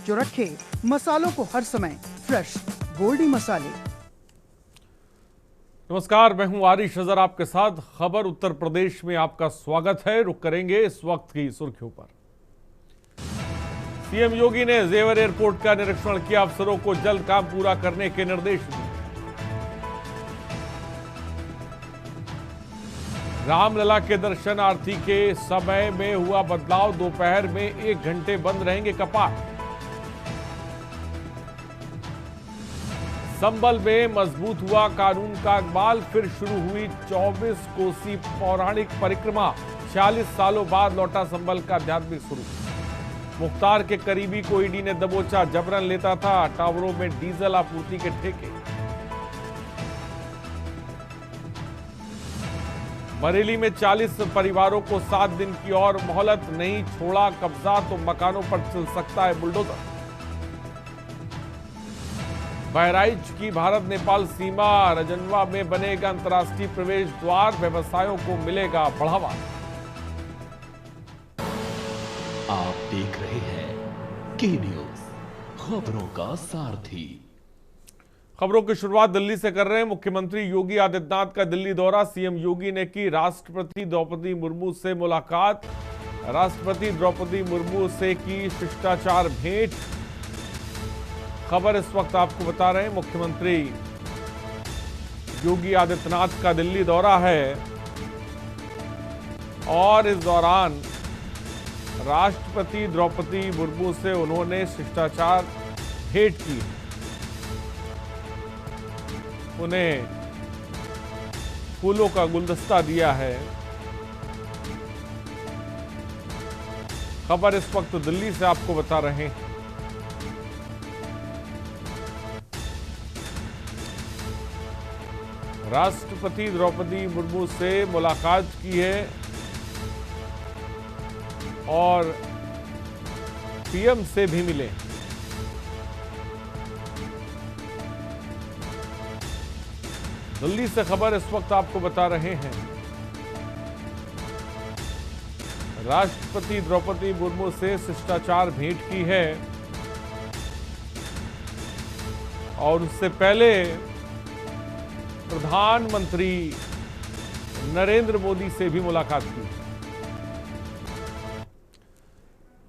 जो रखे मसालों को हर समय फ्रेश गोल्डी मसाले। नमस्कार, मैं हूं आरिश अजहर आपके साथ। खबर उत्तर प्रदेश में आपका स्वागत है। रुक करेंगे इस वक्त की सुर्खियों पर। सीएम योगी ने जेवर एयरपोर्ट का निरीक्षण किया, अफसरों को जल्द काम पूरा करने के निर्देश दिए। रामलला के दर्शनार्थी के समय में हुआ बदलाव, दोपहर में 1 घंटे बंद रहेंगे कपाट। संबल में मजबूत हुआ कानून का इकबाल, फिर शुरू हुई 24 कोसी पौराणिक परिक्रमा। 46 सालों बाद लौटा संबल का आध्यात्मिक स्वरूप। मुख्तार के करीबी को ईडी ने दबोचा, जबरन लेता था टावरों में डीजल आपूर्ति के ठेके। बरेली में 40 परिवारों को 7 दिन की और मोहलत, नहीं छोड़ा कब्जा तो मकानों पर चल सकता है बुलडोजर। बहराइच की भारत नेपाल सीमा, रजनवा में बनेगा अंतर्राष्ट्रीय प्रवेश द्वार, व्यवसायों को मिलेगा बढ़ावा। आप देख रहे हैं के न्यूज, खबरों का सारथी। खबरों की शुरुआत दिल्ली से कर रहे हैं। मुख्यमंत्री योगी आदित्यनाथ का दिल्ली दौरा, सीएम योगी ने की राष्ट्रपति द्रौपदी मुर्मू से मुलाकात। राष्ट्रपति द्रौपदी मुर्मू से की शिष्टाचार भेंट। खबर इस वक्त आपको बता रहे हैं, मुख्यमंत्री योगी आदित्यनाथ का दिल्ली दौरा है और इस दौरान राष्ट्रपति द्रौपदी मुर्मू से उन्होंने शिष्टाचार भेंट की। उन्हें फूलों का गुलदस्ता दिया है। खबर इस वक्त दिल्ली से आपको बता रहे हैं। राष्ट्रपति द्रौपदी मुर्मू से मुलाकात की है और पीएम से भी मिले। दिल्ली से खबर इस वक्त आपको बता रहे हैं, राष्ट्रपति द्रौपदी मुर्मू से शिष्टाचार भेंट की है और उससे पहले प्रधानमंत्री नरेंद्र मोदी से भी मुलाकात की।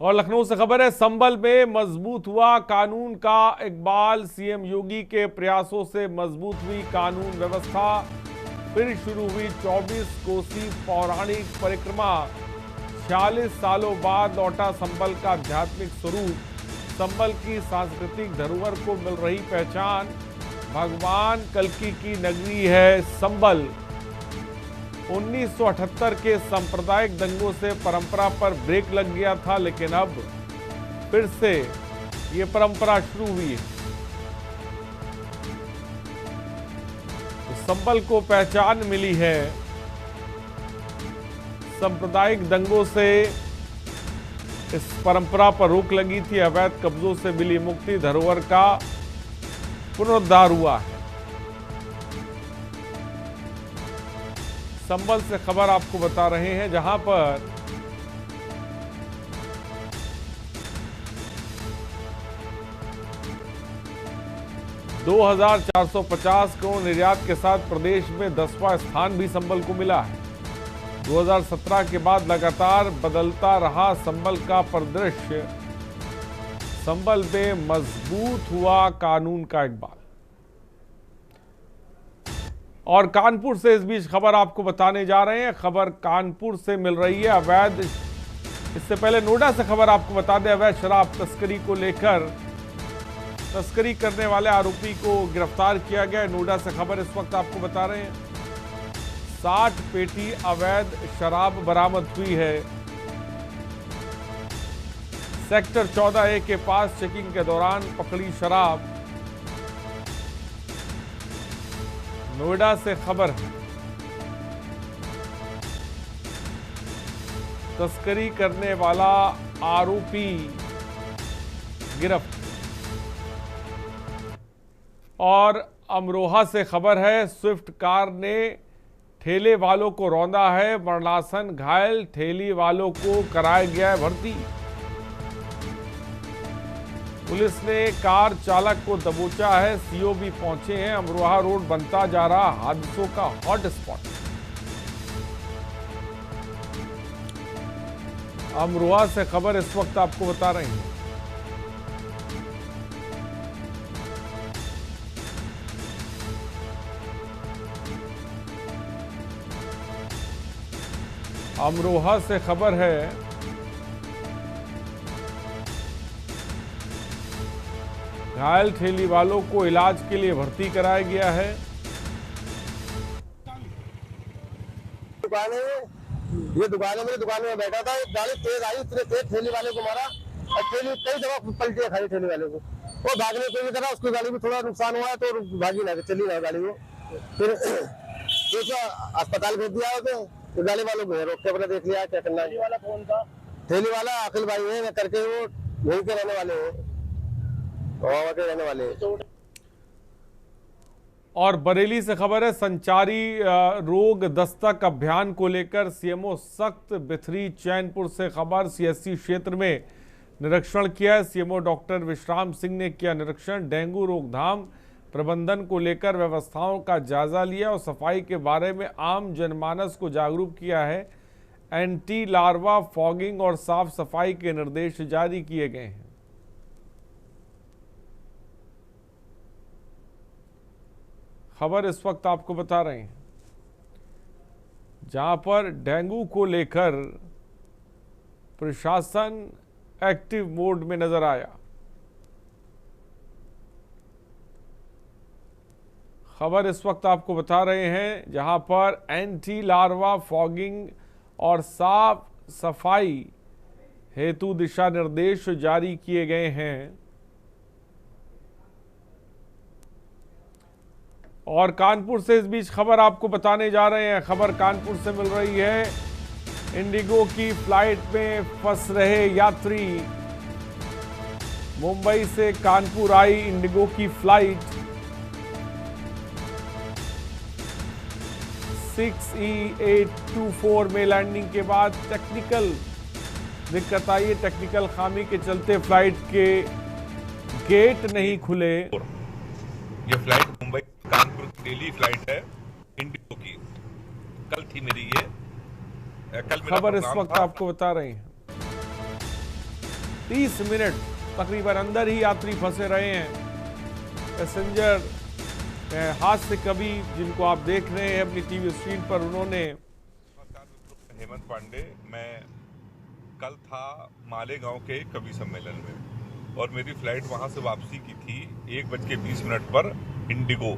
और लखनऊ से खबर है, संबल में मजबूत हुआ कानून का इकबाल, सीएम योगी के प्रयासों से मजबूत हुई कानून व्यवस्था। फिर शुरू हुई 24 कोसी पौराणिक परिक्रमा। 46 सालों बाद लौटा संबल का आध्यात्मिक स्वरूप। संबल की सांस्कृतिक धरोहर को मिल रही पहचान। भगवान कल्की की नगरी है संबल। 1978 के सांप्रदायिक दंगों से परंपरा पर ब्रेक लग गया था, लेकिन अब फिर से ये परंपरा शुरू हुई है। तो संबल को पहचान मिली है। सांप्रदायिक दंगों से इस परंपरा पर रोक लगी थी, अवैध कब्जों से मिली मुक्ति, धरोहर का पुनरुद्धार हुआ है। संबल से खबर आपको बता रहे हैं, जहां पर $2,450 करोड़ निर्यात के साथ प्रदेश में 10वां स्थान भी संबल को मिला है। 2017 के बाद लगातार बदलता रहा संबल का परिदृश्य। संबल में मजबूत हुआ कानून का इकबाल। और कानपुर से इस बीच खबर आपको बताने जा रहे हैं। खबर कानपुर से मिल रही है। अवैध, इससे पहले नोएडा से खबर आपको बता दें, अवैध शराब तस्करी को लेकर तस्करी करने वाले आरोपी को गिरफ्तार किया गया। नोएडा से खबर इस वक्त आपको बता रहे हैं, 60 पेटी अवैध शराब बरामद हुई है। सेक्टर 14A के पास चेकिंग के दौरान पकड़ी शराब। नोएडा से खबर है, तस्करी करने वाला आरोपी गिरफ्तार। और अमरोहा से खबर है, स्विफ्ट कार ने ठेले वालों को रौंदा है, मरणासन घायल, ठेली वालों को कराया गया है भर्ती। पुलिस ने कार चालक को दबोचा है। सीओ भी पहुंचे हैं। अमरोहा रोड बनता जा रहा हादसों का हॉट स्पॉट। अमरोहा से खबर इस वक्त आपको बता रहे हैं। अमरोहा से खबर है घायल ठेली वालों को इलाज के लिए भर्ती कराया गया है। ये दुकान है, मेरी दुकान में बैठा था, एक गाड़ी तेज आई, इतने तेज ठेली वाले को मारा और ठेली कई दफा पलटियां खाई ठेली वाले को। वो भागने को भी करा, उसकी गाड़ी भी थोड़ा नुकसान हुआ है तो भागी ना, चली ना गाड़ी वो। फिर अस्पताल भेज दिया होते तो गाड़ी वालों को रोक के अपना देख लिया क्या करना है। वाला कौन था? ठेली वाला अखिल भाई है करके, वो यहीं के रहने वाले हैं, के रहने वाले हैं। और बरेली से खबर है संचारी रोग दस्तक अभियान को लेकर सीएमओ सख्त। बिथरी चैनपुर से खबर सीएससी क्षेत्र में निरीक्षण किया है। सीएमओ डॉक्टर विश्राम सिंह ने किया निरीक्षण। डेंगू रोकथाम प्रबंधन को लेकर व्यवस्थाओं का जायजा लिया और सफाई के बारे में आम जनमानस को जागरूक किया है। एंटी लार्वा फॉगिंग और साफ सफाई के निर्देश जारी किए गए हैं। खबर इस वक्त आपको बता रहे हैं जहां पर डेंगू को लेकर प्रशासन एक्टिव मोड में नजर आया। खबर इस वक्त आपको बता रहे हैं जहां पर एंटी लार्वा फॉगिंग और साफ सफाई हेतु दिशा निर्देश जारी किए गए हैं। और कानपुर से इस बीच खबर आपको बताने जा रहे हैं। खबर कानपुर से मिल रही है। इंडिगो की फ्लाइट में फंस रहे यात्री। मुंबई से कानपुर आई इंडिगो की फ्लाइट 6E824 में लैंडिंग के बाद टेक्निकल दिक्कत आई है। टेक्निकल खामी के चलते फ्लाइट के गेट नहीं खुले। ये flight Mumbai Kanpur daily flight है इंडिगो की। कल थी मेरी ये कल खबर इस वक्त आपको बता रहे हैं। 30 मिनट तकरीबन अंदर ही यात्री फंसे रहे हैं। पैसेंजर हाथ से कभी जिनको आप देख रहे हैं अपनी टीवी स्क्रीन पर, उन्होंने हेमंत पांडे, मैं कल था मालेगांव के कवि सम्मेलन में और मेरी फ्लाइट वहां से वापसी की थी 1:20 पर। इंडिगो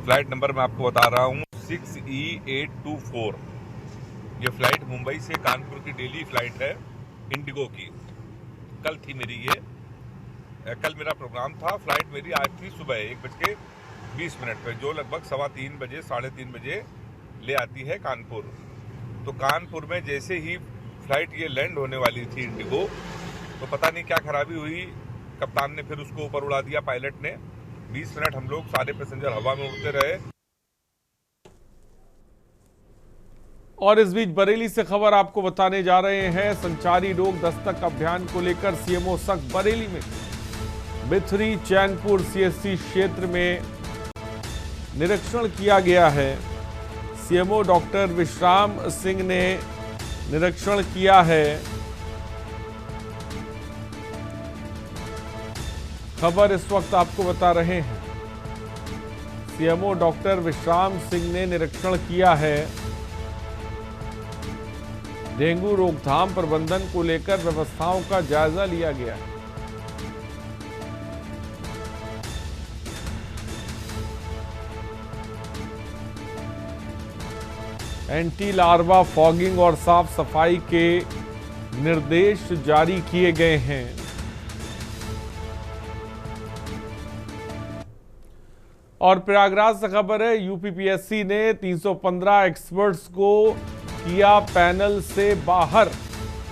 फ्लाइट नंबर मैं आपको बता रहा हूँ 6E824। ये फ्लाइट मुंबई से कानपुर की डेली फ्लाइट है इंडिगो की। कल थी मेरी ये कल मेरा प्रोग्राम था। फ्लाइट मेरी आज थी सुबह 1:20 पे, जो लगभग 3:15 बजे 3:30 बजे ले आती है कानपुर। तो कानपुर में जैसे ही फ्लाइट ये लैंड होने वाली थी इंडिगो, तो पता नहीं क्या खराबी हुई, कप्तान ने फिर उसको ऊपर उड़ा दिया, पायलट ने। 20 मिनट हम लोग सारे पैसेंजर हवा में उड़ते रहे। और इस बीच बरेली से खबर आपको बताने जा रहे हैं। संचारी रोग दस्तक अभियान को लेकर सीएमओ सख्त। बरेली में बिथरी चैनपुर सीएससी क्षेत्र में निरीक्षण किया गया है। सीएमओ डॉक्टर विश्राम सिंह ने निरीक्षण किया है। खबर इस वक्त आपको बता रहे हैं। सीएमओ डॉक्टर विश्राम सिंह ने निरीक्षण किया है। डेंगू रोकथाम प्रबंधन को लेकर व्यवस्थाओं का जायजा लिया गया है। एंटी लार्वा फॉगिंग और साफ सफाई के निर्देश जारी किए गए हैं। और प्रयागराज से खबर है, यूपीपीएससी ने 315 एक्सपर्ट्स को किया पैनल से बाहर।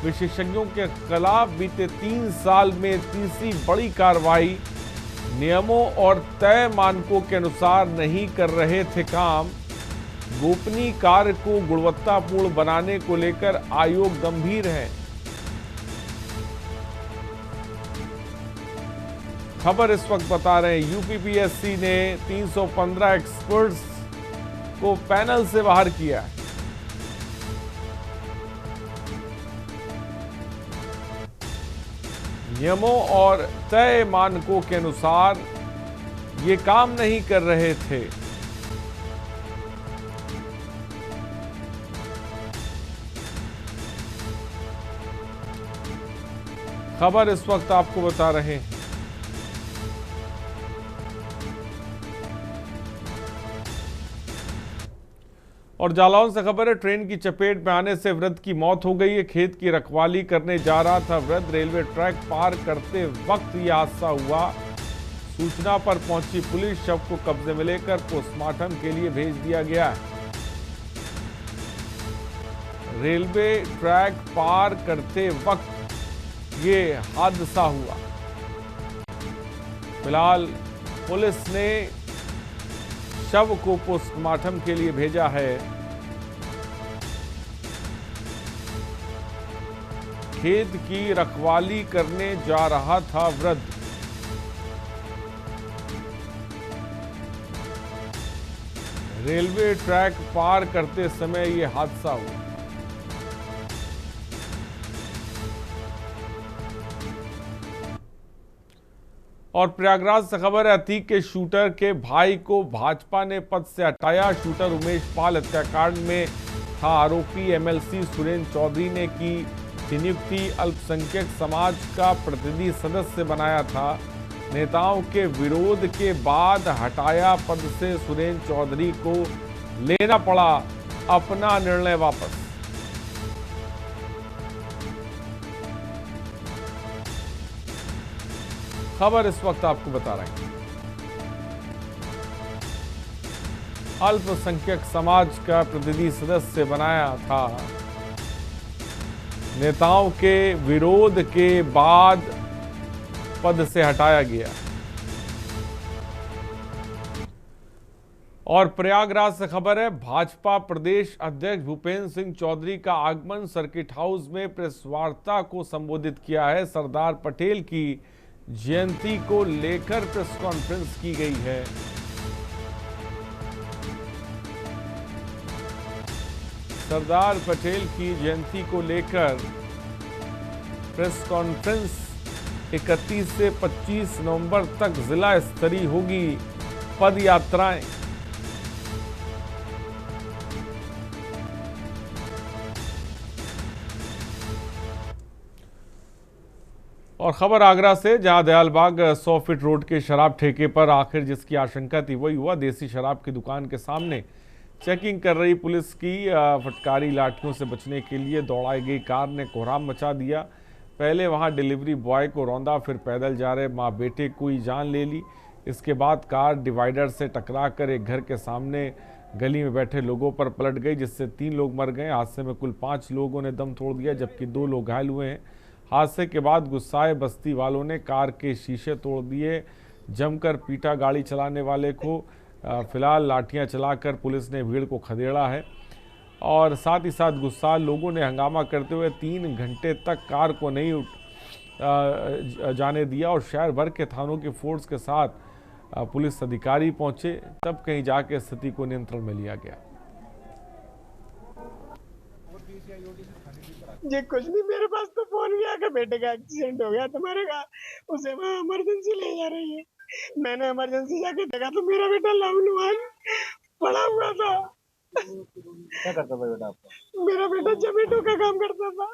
विशेषज्ञों के खिलाफ बीते 3 साल में तीसरी बड़ी कार्रवाई। नियमों और तय मानकों के अनुसार नहीं कर रहे थे काम। गोपनीय कार्य को गुणवत्तापूर्ण बनाने को लेकर आयोग गंभीर है। खबर इस वक्त बता रहे हैं यूपीपीएससी ने 315 एक्सपर्ट्स को पैनल से बाहर किया है। नियमों और तय मानकों के अनुसार ये काम नहीं कर रहे थे। खबर इस वक्त आपको बता रहे हैं। और जालौन से खबर है, ट्रेन की चपेट में आने से वृद्ध की मौत हो गई है। खेत की रखवाली करने जा रहा था वृद्ध, रेलवे ट्रैक पार करते वक्त यह हादसा हुआ। सूचना पर पहुंची पुलिस शव को कब्जे में लेकर पोस्टमार्टम के लिए भेज दिया गया है। रेलवे ट्रैक पार करते वक्त ये हादसा हुआ। फिलहाल पुलिस ने शव को पोस्टमार्टम के लिए भेजा है। खेत की रखवाली करने जा रहा था वृद्ध। रेलवे ट्रैक पार करते समय यह हादसा हुआ। और प्रयागराज से खबर है, अतीक के शूटर के भाई को भाजपा ने पद से हटाया। शूटर उमेश पाल हत्याकांड में था आरोपी। एमएलसी सुरेंद्र चौधरी ने की नियुक्ति अल्पसंख्यक समाज का प्रतिनिधि सदस्य बनाया था। नेताओं के विरोध के बाद हटाया पद से सुरेंद्र चौधरी को लेना पड़ा अपना निर्णय वापस। खबर इस वक्त आपको बता रहे हैं, अल्पसंख्यक समाज का प्रतिनिधि सदस्य बनाया था। नेताओं के विरोध के बाद पद से हटाया गया। और प्रयागराज से खबर है, भाजपा प्रदेश अध्यक्ष भूपेंद्र सिंह चौधरी का आगमन। सर्किट हाउस में प्रेस वार्ता को संबोधित किया है। सरदार पटेल की जयंती को लेकर प्रेस कॉन्फ्रेंस की गई है। सरदार पटेल की जयंती को लेकर प्रेस कॉन्फ्रेंस 31 से 25 नवंबर तक जिला स्तरीय होगी पद यात्राएं। और खबर आगरा से, जहां दयालबाग 100 फीट रोड के शराब ठेके पर आखिर जिसकी आशंका थी वही हुआ। देसी शराब की दुकान के सामने चेकिंग कर रही पुलिस की फटकारी लाठियों से बचने के लिए दौड़ाई गई कार ने कोहराम मचा दिया। पहले वहां डिलीवरी बॉय को रौंदा, फिर पैदल जा रहे मां बेटे को ही जान ले ली। इसके बाद कार डिवाइडर से टकराकर एक घर के सामने गली में बैठे लोगों पर पलट गई, जिससे 3 लोग मर गए। हादसे में कुल 5 लोगों ने दम तोड़ दिया, जबकि 2 लोग घायल हुए हैं। हादसे के बाद गुस्साए बस्ती वालों ने कार के शीशे तोड़ दिए, जमकर पीटा गाड़ी चलाने वाले को। फिलहाल लाठियां चलाकर पुलिस ने भीड़ को खदेड़ा है। और साथ ही साथ गुस्सा लोगों ने हंगामा करते हुए 3 घंटे तक कार को नहीं जाने दिया। और शहर भर के थानों की फोर्स के साथ पुलिस अधिकारी पहुंचे, तब कहीं जाके स्थिति को नियंत्रण में लिया गया। जी कुछ नहीं, मेरे पास तो फोन भी आकर बेटे का एक्सीडेंट हो गया तुम्हारे का, उसे वहाँ इमरजेंसी ले जा रही है। मैंने इमरजेंसी जाके देखा तो मेरा बेटा लवनुआन पड़ा हुआ था। क्या करता था बेटा आपका? मेरा बेटा जोमेटो का काम करता था।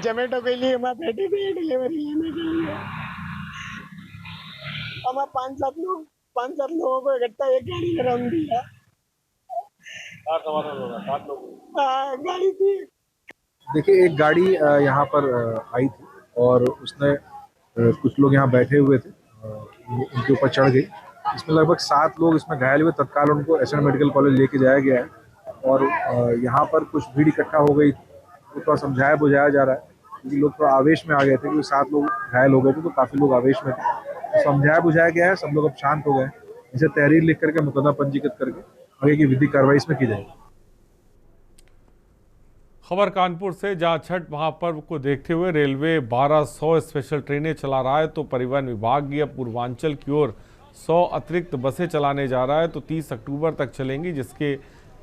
जोमेटो के लिए मैं बेटी भी डिलीवरी लेने के लिए हम 5-7 लोगों को इकट्ठा एक गाड़ी में रंग दिया। 7 लोग हाँ, गाड़ी थी। देखिए, एक गाड़ी यहाँ पर आई थी और उसने कुछ लोग यहाँ बैठे हुए थे, उनके ऊपर चढ़ गई। इसमें लगभग 7 लोग इसमें घायल हुए। तत्काल उनको एसएन मेडिकल कॉलेज लेके जाया गया है और यहाँ पर कुछ भीड़ इकट्ठा हो गई, तो थोड़ा समझाया बुझाया जा रहा है, क्योंकि लोग थोड़ा आवेश में आ गए थे, क्योंकि 7 लोग घायल हो गए थे, तो काफ़ी लोग आवेश में थे। तो समझाया बुझाया गया है, सब लोग अब शांत हो गए। इसे तहरीर लिख करके मुकदमा पंजीकृत करके आगे की विधिक कार्रवाई इसमें की जाएगी। खबर कानपुर से, जहां छठ महापर्व को देखते हुए रेलवे 1200 स्पेशल ट्रेनें चला रहा है, तो परिवहन विभाग ये पूर्वांचल की ओर 100 अतिरिक्त बसें चलाने जा रहा है, तो 30 अक्टूबर तक चलेंगी, जिसके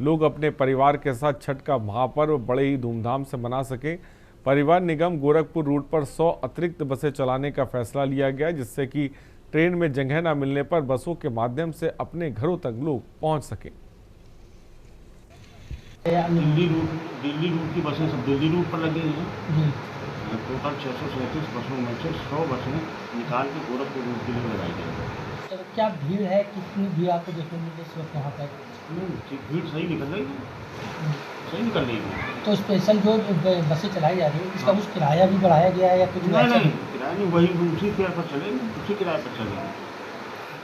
लोग अपने परिवार के साथ छठ का महापर्व बड़े ही धूमधाम से मना सकें। परिवहन निगम गोरखपुर रूट पर 100 अतिरिक्त बसें चलाने का फैसला लिया गया, जिससे कि ट्रेन में जगह न मिलने पर बसों के माध्यम से अपने घरों तक लोग पहुंच सकें। दिल्ली रूट की बसें सब दिल्ली रूट पर लगी हैं। टोटल 637 बसों में से 100 बसें निकाल के गोरखपुर रूट के लिए लगाई गई। तो क्या भीड़ है, कितनी भीड़ आपको देखने मिली इस वक्त यहाँ पर? भीड़ सही निकल रही है, सही निकल रही है। तो स्पेशल जो बसें चलाई जा रही है, इसका कुछ किराया भी बढ़ाया गया है या कुछ? नहीं, किराया नहीं, वही उसी फेयर पर चलेगी, उसी किराए पर चलेगी।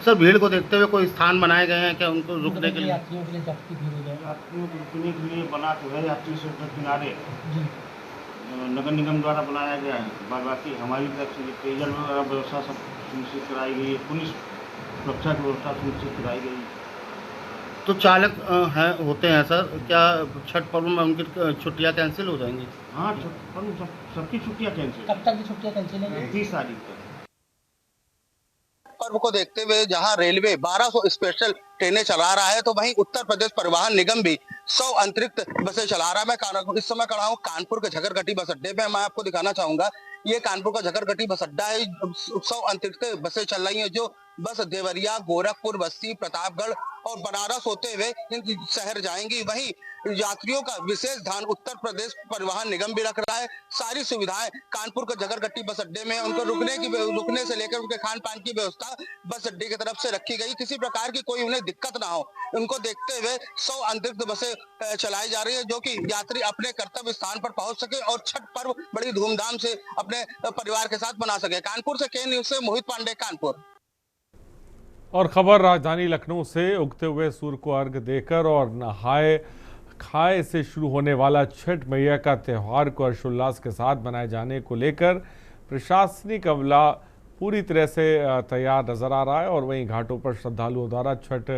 सर, भीड़ को देखते हुए कोई स्थान बनाए गए हैं क्या उनको रुकने के लिए? यात्रियों के लिए काफी भीड़ हो जाए। यात्रियों को रुकने के लिए बना तो है यात्री सड़क के किनारे, जी, नगर निगम द्वारा बनाया गया है। बाकी हमारी तरफ से पेयजल व्यवस्था सब सुनिश्चित कराई गई है, पुलिस सुरक्षा की व्यवस्था सुनिश्चित कराई गई। तो चालक हैं होते हैं सर, क्या छठ पर्व में उनकी छुट्टियां कैंसिल हो जाएंगी? हाँ, सबकी छुट्टियाँ कैंसिल। कब तक की छुट्टियाँ कैंसिल हैं? 30 तारीख तक। पर्व को देखते हुए जहां रेलवे 1200 स्पेशल ट्रेनें चला रहा है, तो वहीं उत्तर प्रदेश परिवहन निगम भी 100 अतिरिक्त बसें चला रहा है। मैं इस समय खड़ा हूँ कानपुर के झकरगट्टी बस अड्डे पे। मैं आपको दिखाना चाहूंगा, ये कानपुर का झकरगट्टी बस अड्डा है। 100 अतिरिक्त बसें चल रही हैं, जो बस देवरिया, गोरखपुर, बस्ती, प्रतापगढ़ और बनारस होते हुए इन शहर जाएंगी। वहीं यात्रियों का विशेष ध्यान उत्तर प्रदेश परिवहन निगम भी रख रहा है। सारी सुविधाएं कानपुर के झकरगट्टी बस अड्डे में, उनको रुकने से लेकर उनके खान पान की व्यवस्था बस अड्डे की तरफ से रखी गई। किसी प्रकार की कोई उन्हें दिक्कत ना हो, उनको देखते हुए 100 अतिरिक्त बसें चलाई जा रही है, जो कि यात्री अपने कर्तव्य स्थान पर पहुंच सके और छठ पर्व बड़ी धूमधाम से अपने परिवार के साथ मना सके। कानपुर से के न्यूज से मोहित पांडे, कानपुर। और खबर राजधानी लखनऊ से, उगते हुए सूर्य को अर्घ्य देकर और नहाए खाए से शुरू होने वाला छठ मैया का त्यौहार को हर्षोल्लास के साथ मनाए जाने को लेकर प्रशासनिक अमला पूरी तरह से तैयार नजर आ रहा है। और वहीं घाटों पर श्रद्धालुओं द्वारा छठ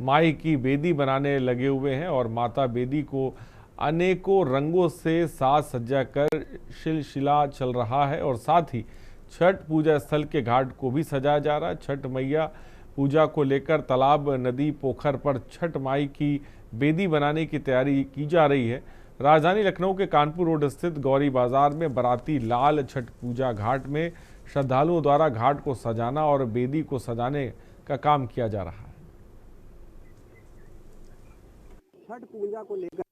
माई की बेदी बनाने लगे हुए हैं और माता बेदी को अनेकों रंगों से साज सज्जा कर सिलसिला चल रहा है। और साथ ही छठ पूजा स्थल के घाट को भी सजाया जा रहा है। छठ मैया पूजा को लेकर तालाब, नदी, पोखर पर छठ माई की बेदी बनाने की तैयारी की जा रही है। राजधानी लखनऊ के कानपुर रोड स्थित गौरी बाजार में बराती लाल छठ पूजा घाट में श्रद्धालुओं द्वारा घाट को सजाना और बेदी को सजाने का काम किया जा रहा है। छठ पूजा को लेकर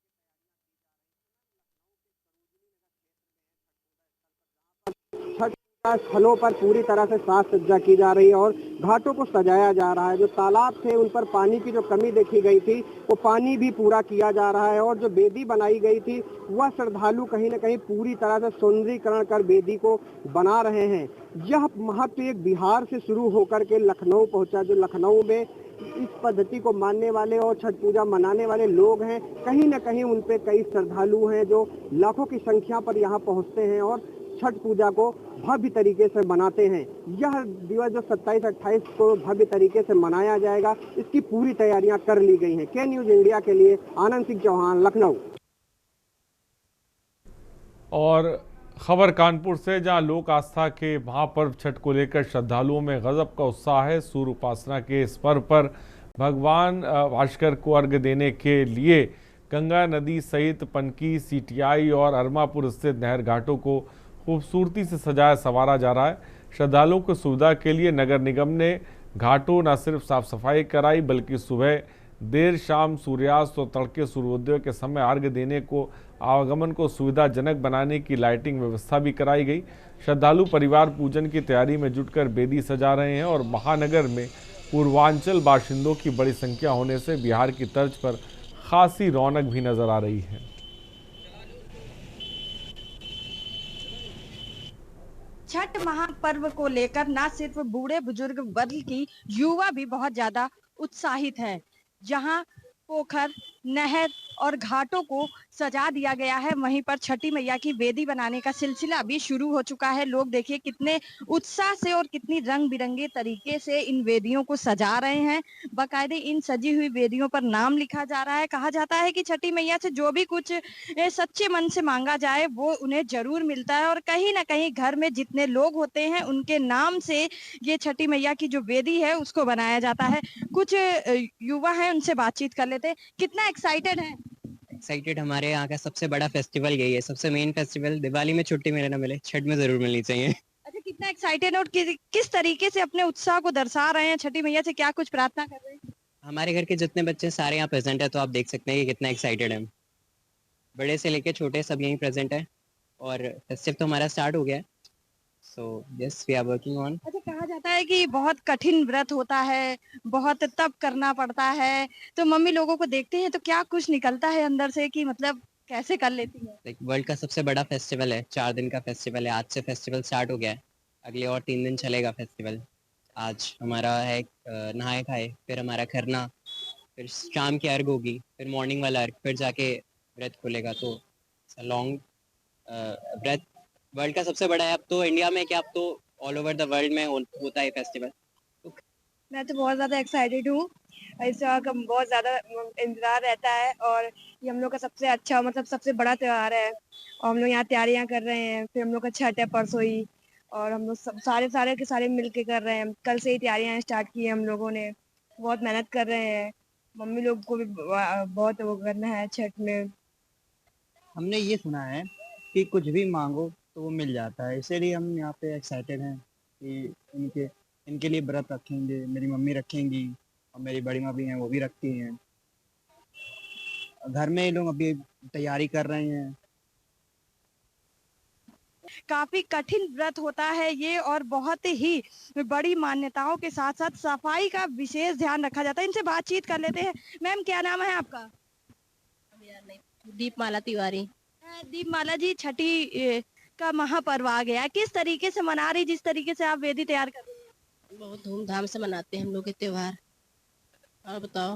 छठ स्थलों पर पूरी तरह से साज सज्जा की जा रही है और घाटों को सजाया जा रहा है। जो तालाब थे उन पर पानी की जो कमी देखी गई थी, वो पानी भी पूरा किया जा रहा है और जो बेदी बनाई गई थी वह श्रद्धालु कहीं न कहीं पूरी तरह से सौंदर्यीकरण कर बेदी को बना रहे हैं। यह महत्व एक बिहार से शुरू होकर के लखनऊ पहुंचा। जो लखनऊ में इस पद्धति को मानने वाले और छठ पूजा मनाने वाले लोग हैं, कहीं न कहीं उन पे कई श्रद्धालु हैं जो लाखों की संख्या पर यहाँ पहुँचते हैं और छठ पूजा को भव्य तरीके से मनाते हैं। यह दिवस जो 27-28 को भव्य तरीके से मनाया जाएगा, इसकी पूरी तैयारियां कर ली गई हैं। के न्यूज इंडिया के लिए आनंद सिंह चौहान, लखनऊ। और खबर कानपुर से, जहां लोक आस्था के महापर्व छठ को लेकर श्रद्धालुओं में गजब का उत्साह है। सूर्य उपासना के इस पर्व पर भगवान भास्कर को अर्घ्य देने के लिए गंगा नदी सहित पनकी, सीटीआई और अरमापुर स्थित नहर घाटों को खूबसूरती से सजाया संवारा जा रहा है। श्रद्धालुओं की सुविधा के लिए नगर निगम ने घाटों न सिर्फ साफ सफाई कराई, बल्कि सुबह, देर शाम, सूर्यास्त और तड़के सूर्योदय के समय अर्घ्य देने को आवागमन को सुविधाजनक बनाने की लाइटिंग व्यवस्था भी कराई गई। श्रद्धालु परिवार पूजन की तैयारी में जुटकर बेदी सजा रहे हैं और महानगर में पूर्वांचल बाशिंदों की बड़ी संख्या होने से बिहार की तर्ज पर खासी रौनक भी नजर आ रही है। छठ महापर्व को लेकर न सिर्फ बूढ़े बुजुर्ग बल्कि युवा भी बहुत ज्यादा उत्साहित हैं। जहां पोखर, नहर और घाटों को सजा दिया गया है। वहीं पर छठी मैया की वेदी बनाने का सिलसिला अभी शुरू हो चुका है। लोग देखिए कितने उत्साह से और कितनी रंग बिरंगे तरीके से इन वेदियों को सजा रहे हैं। बाकायदे इन सजी हुई वेदियों पर नाम लिखा जा रहा है। कहा जाता है कि छठी मैया से जो भी कुछ सच्चे मन से मांगा जाए वो उन्हें जरूर मिलता है और कहीं ना कहीं घर में जितने लोग होते हैं उनके नाम से ये छठी मैया की जो वेदी है उसको बनाया जाता है। कुछ युवा हैं, उनसे बातचीत कर लेते हैं। कितना एक्साइटेड है? एक्साइटेड, हमारे यहाँ का सबसे बड़ा फेस्टिवल यही है, सबसे मेन फेस्टिवल। दिवाली में छुट्टी मिले ना मिले, छठ में जरूर मिलनी चाहिए। अच्छा, कितना एक्साइटेड है और किस तरीके से अपने उत्साह को दर्शा रहे हैं? छठी मैया से क्या कुछ प्रार्थना कर रहे हैं? हमारे घर के जितने बच्चे सारे यहाँ प्रेजेंट है, तो आप देख सकते हैं कि कितना एक्साइटेड है। बड़े से लेके छोटे सब यहीं प्रेजेंट है और फेस्टिव तो हमारा स्टार्ट हो गया है। So yes, we are working on. अच्छा, कहा जाता है कि बहुत कठिन व्रत होता है, बहुत तप करना पड़ता है, तो मम्मी लोगों को देखते हैं तो क्या कुछ निकलता है अंदर से कि मतलब कैसे कर लेती है? वर्ल्ड का सबसे बड़ा फेस्टिवल है, 4 दिन का फेस्टिवल है। आज से फेस्टिवल स्टार्ट हो गया है, अगले और 3 दिन चलेगा फेस्टिवल। आज हमारा है नहाए खाए, फिर हमारा खरना, फिर शाम की अर्घ होगी, फिर मॉर्निंग वाला अर्घ, फिर जाके व्रत खुलेगा। तो लॉन्ग व्रत वर्ल्ड का सबसे बड़ा है। अब तो इंडिया में क्या, अब तो ऑल ओवर द वर्ल्ड में होता है फेस्टिवल। मैं तो बहुत ज़्यादा एक्साइटेड हूँ। इसका बहुत ज़्यादा इंतज़ार रहता है और ये हम लोग का सबसे अच्छा मतलब सबसे बड़ा त्यौहार है और हम लोग यहाँ तैयारियाँ कर रहे हैं। फिर हम लोग का छठ है परसों ही और हम लोग सब सारे के सारे मिल के कर रहे हैं। कल से ही तैयारियाँ स्टार्ट की है हम लोगों ने, बहुत मेहनत कर रहे हैं। मम्मी लोग को भी बहुत वो करना है छठ में। हमने ये सुना है कि कुछ भी मांगो तो वो मिल जाता है, इसीलिए हम यहाँ पे एक्साइटेड हैं कि इनके लिए व्रत रखेंगे। मेरी मम्मी रखेंगी और मेरी बड़ी माँ भी हैं, वो भी रखती हैं। घर में ये लोग अभी तैयारी कर रहे हैं। काफी कठिन व्रत होता है ये और बहुत ही बड़ी मान्यताओं के साथ साथ सफाई का विशेष ध्यान रखा जाता है। इनसे बातचीत कर लेते हैं। मैम, क्या नाम है आपका? दीपमाला तिवारी। दीपमाला जी, छठी का महापर्व आ गया, किस तरीके से मना रही, जिस तरीके से आप वेदी तैयार कर रही हैं? बहुत धूमधाम से मनाते हैं हम लोग ये त्योहार। और बताओ।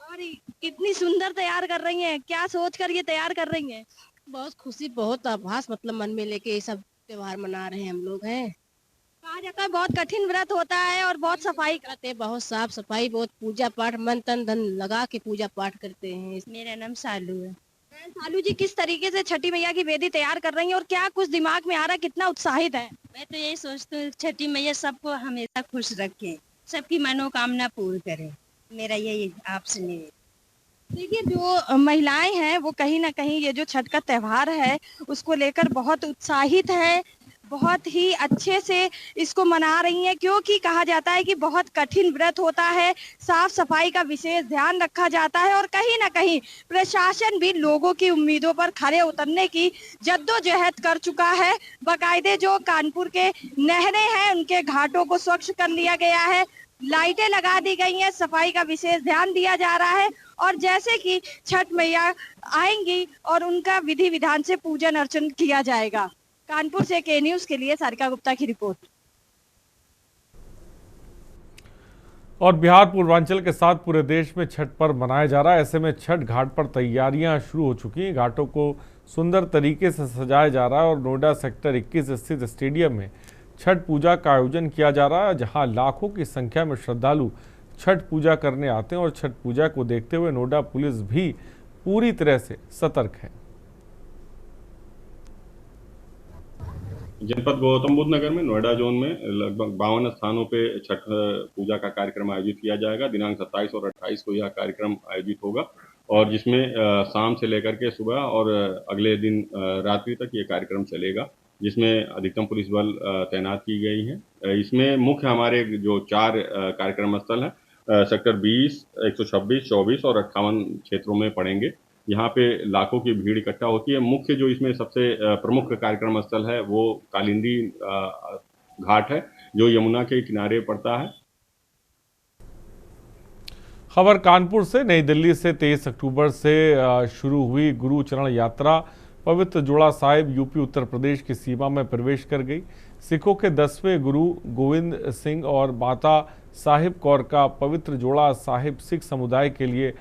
और कितनी सुंदर तैयार कर रही हैं, क्या सोच कर ये तैयार कर रही हैं? बहुत खुशी, बहुत आभास मतलब मन में लेके ये सब त्योहार मना रहे हैं हम लोग हैं। कहा जाता है बहुत कठिन व्रत होता है और बहुत सफाई करते हैं, बहुत साफ सफाई, बहुत पूजा पाठ, मन तन धन लगा के पूजा पाठ करते हैं। मेरा नाम सालू है। सालू जी, किस तरीके से छठी मैया की वेदी तैयार कर रही हैं और क्या कुछ दिमाग में आ रहा है, कितना उत्साहित है? मैं तो यही सोचती हूँ छठी मैया सबको हमेशा खुश रखे, सबकी मनोकामना पूर्ण करे। मेरा यही आपसे निवेदन। देखिए, जो महिलाएं हैं वो कहीं ना कहीं ये जो छठ का त्योहार है उसको लेकर बहुत उत्साहित है, बहुत ही अच्छे से इसको मना रही हैं, क्योंकि कहा जाता है कि बहुत कठिन व्रत होता है, साफ सफाई का विशेष ध्यान रखा जाता है और कहीं ना कहीं प्रशासन भी लोगों की उम्मीदों पर खरे उतरने की जद्दोजहद कर चुका है। बाकायदे जो कानपुर के नहरें हैं उनके घाटों को स्वच्छ कर लिया गया है, लाइटें लगा दी गई हैं, सफाई का विशेष ध्यान दिया जा रहा है और जैसे कि छठ मैया आएंगी और उनका विधि विधान से पूजन अर्चन किया जाएगा। कानपुर से के न्यूज के लिए सारिका गुप्ता की रिपोर्ट। और बिहार पूर्वांचल के साथ पूरे देश में छठ पर्व मनाया जा रहा है। ऐसे में छठ घाट पर तैयारियां शुरू हो चुकी हैं। घाटों को सुंदर तरीके से सजाया जा रहा है और नोएडा सेक्टर 21 स्थित स्टेडियम में छठ पूजा का आयोजन किया जा रहा है, जहां लाखों की संख्या में श्रद्धालु छठ पूजा करने आते हैं और छठ पूजा को देखते हुए नोएडा पुलिस भी पूरी तरह से सतर्क है। जनपद गौतम बुद्ध नगर में नोएडा जोन में लगभग 52 स्थानों पे छठ पूजा का कार्यक्रम आयोजित किया जाएगा। दिनांक 27 और 28 को यह कार्यक्रम आयोजित होगा और जिसमें शाम से लेकर के सुबह और अगले दिन रात्रि तक ये कार्यक्रम चलेगा, जिसमें अधिकतम पुलिस बल तैनात की गई है। इसमें मुख्य हमारे जो 4 कार्यक्रम स्थल हैं सेक्टर 20, 126, 24 और 58 क्षेत्रों में पड़ेंगे। यहाँ पे लाखों की भीड़ इकट्ठा होती है। मुख्य जो इसमें सबसे प्रमुख कार्यक्रम स्थल है वो कालिंदी घाट है, जो यमुना के किनारे पड़ता है। खबर कानपुर से। नई दिल्ली से 23 अक्टूबर से शुरू हुई गुरु चरण यात्रा पवित्र जोड़ा साहिब यूपी उत्तर प्रदेश की सीमा में प्रवेश कर गई। सिखों के 10वें गुरु गोविंद सिंह और माता साहिब कौर का पवित्र जोड़ा साहिब सिख समुदाय के लिए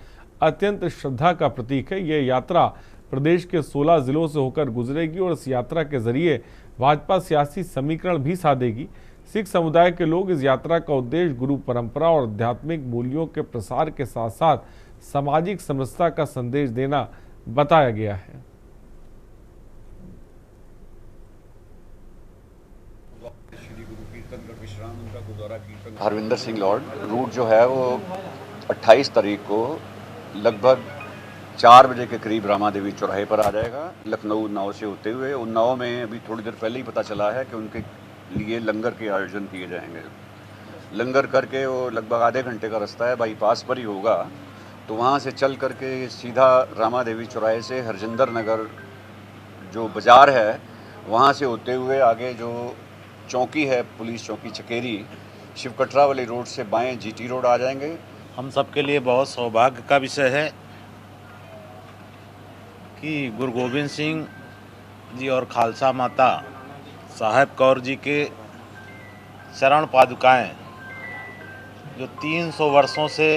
अत्यंत श्रद्धा का प्रतीक है। ये यात्रा प्रदेश के 16 जिलों से होकर गुजरेगी और इस यात्रा के जरिए भाजपा सियासी समीकरण भी साधेगी। सिख समुदाय के लोग इस यात्रा का उद्देश्य गुरु परंपरा और आध्यात्मिक मूल्यों के प्रसार के साथ साथ सामाजिक समरसता का संदेश देना बताया गया है। हरविंदर सिंह लॉर्ड रूट जो है वो 28 तारीख को लगभग 4 बजे के करीब रामा देवी चौराहे पर आ जाएगा। लखनऊ उन्नाव से होते हुए उन्नाव में अभी थोड़ी देर पहले ही पता चला है कि उनके लिए लंगर के आयोजन किए जाएंगे। लंगर करके वो लगभग आधे घंटे का रास्ता है, बाईपास पर ही होगा। तो वहाँ से चल करके सीधा रामा देवी चौराहे से हरजिंदर नगर जो बाज़ार है वहाँ से होते हुए आगे जो चौकी है पुलिस चौकी चकेरी शिवकटरा वाली रोड से बाएं जीटी रोड आ जाएंगे। हम सबके लिए बहुत सौभाग्य का विषय है कि गुरु गोविंद सिंह जी और खालसा माता साहेब कौर जी के चरण पादुकाएं जो 300 वर्षों से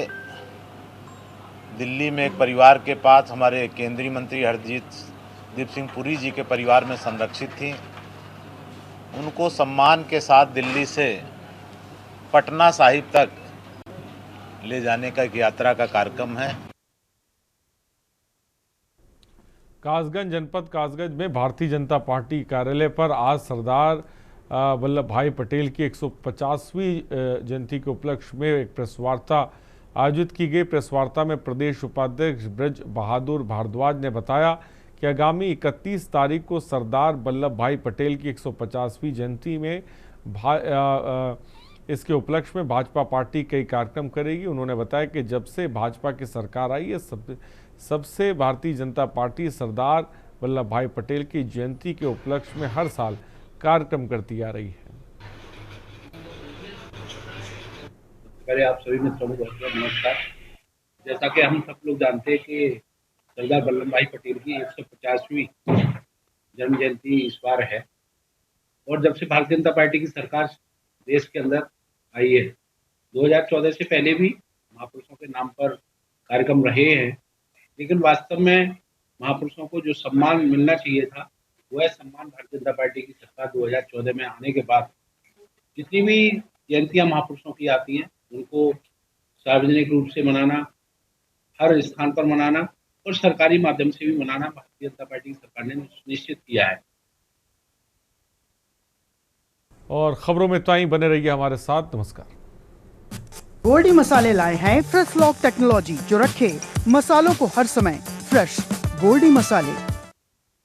दिल्ली में एक परिवार के पास हमारे केंद्रीय मंत्री हरदीप सिंह पुरी जी के परिवार में संरक्षित थी, उनको सम्मान के साथ दिल्ली से पटना साहिब तक ले जाने का एक यात्रा का कार्यक्रम है। कासगंज जनपद कासगंज में भारतीय जनता पार्टी कार्यालय पर आज सरदार वल्लभ भाई पटेल की 150वीं जयंती के उपलक्ष्य में एक प्रेस वार्ता आयोजित की गई। प्रेस वार्ता में प्रदेश उपाध्यक्ष ब्रज बहादुर भारद्वाज ने बताया कि आगामी 31 तारीख को सरदार वल्लभ भाई पटेल की 150वीं जयंती में इसके उपलक्ष्य में भाजपा पार्टी कई कार्यक्रम करेगी। उन्होंने बताया कि जब से भाजपा की सरकार आई है सबसे भारतीय जनता पार्टी सरदार वल्लभ भाई पटेल की जयंती के उपलक्ष्य में हर साल कार्यक्रम करती आ रही है। पहले आप सभी मित्रों को बहुत बहुत नमस्कार। जैसा कि हम सब लोग जानते हैं कि सरदार वल्लभ भाई पटेल की 150वीं जन्म जयंती इस बार है और जब से भारतीय जनता पार्टी की सरकार देश के अंदर आई है 2014 से पहले भी महापुरुषों के नाम पर कार्यक्रम रहे हैं, लेकिन वास्तव में महापुरुषों को जो सम्मान मिलना चाहिए था वह सम्मान भारतीय जनता पार्टी की सरकार 2014 में आने के बाद जितनी भी जयंतियां महापुरुषों की आती हैं उनको सार्वजनिक रूप से मनाना, हर स्थान पर मनाना और सरकारी माध्यम से भी मनाना भारतीय जनता पार्टी की सरकार ने सुनिश्चित किया है। और खबरों में इतना ही, बने रहिए हमारे साथ। नमस्कार। गोल्डी मसाले लाए हैं फ्रेश लॉक टेक्नोलॉजी जो रखे मसालों को हर समय फ्रेश। गोल्डी मसाले